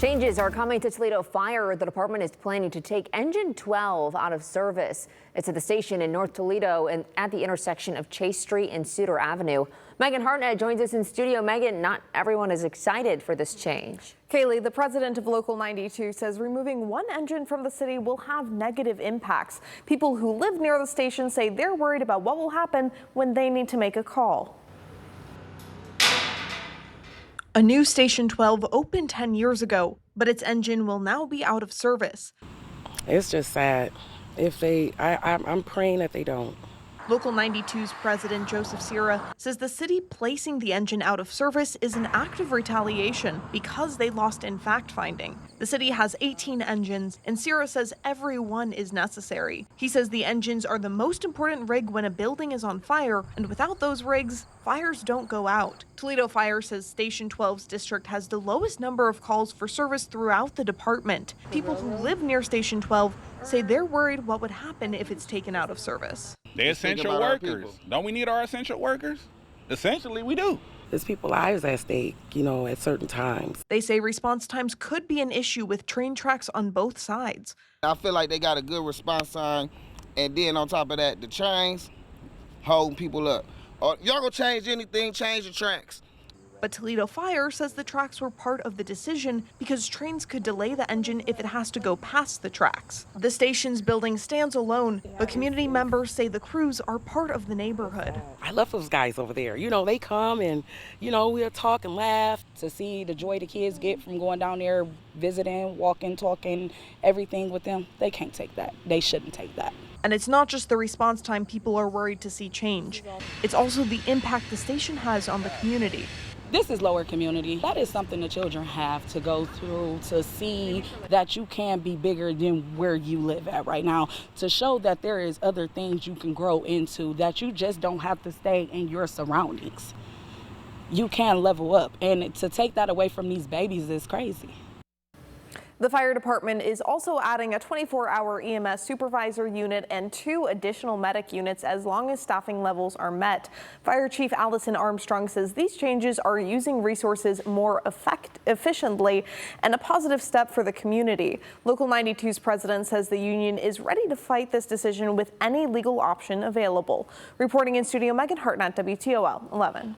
Changes are coming to Toledo Fire. The department is planning to take engine 12 out of service. It's at the station in North Toledo and at the intersection of Chase Street and Suter Avenue. Megan Hartnett joins us in studio. Megan, not everyone is excited for this change. Kaylee, the president of Local 92 says removing one engine from the city will have negative impacts. People who live near the station say they're worried about what will happen when they need to make a call. A new Station 12 opened 10 years ago, but its engine will now be out of service. It's just sad. I'm praying that they don't. Local 92's president Joseph Sierra says the city placing the engine out of service is an act of retaliation because they lost in fact-finding. The city has 18 engines, and Sierra says every one is necessary. He says the engines are the most important rig when a building is on fire, and without those rigs, fires don't go out. Toledo Fire says Station 12's district has the lowest number of calls for service throughout the department. People who live near Station 12 say they're worried what would happen if it's taken out of service. They're essential workers. Don't we need our essential workers? Essentially, we do. There's people's lives at stake, at certain times. They say response times could be an issue with train tracks on both sides. I feel like they got a good response time, and then on top of that, the trains holding people up. Y'all gonna change anything, change the tracks. But Toledo Fire says the tracks were part of the decision because trains could delay the engine if it has to go past the tracks. The station's building stands alone, but community members say the crews are part of the neighborhood. I love those guys over there. They come and, we'll talk and laugh to see the joy the kids get from going down there, visiting, walking, talking, everything with them. They can't take that. They shouldn't take that. And it's not just the response time people are worried to see change. It's also the impact the station has on the community. This is lower community. That is something the children have to go through to see that you can be bigger than where you live at right now, to show that there is other things you can grow into, that you just don't have to stay in your surroundings. You can level up, and to take that away from these babies is crazy. The fire department is also adding a 24-hour EMS supervisor unit and 2 additional medic units as long as staffing levels are met. Fire Chief Allison Armstrong says these changes are using resources more efficiently and a positive step for the community. Local 92's president says the union is ready to fight this decision with any legal option available. Reporting in studio, Megan Hartnett, WTOL 11.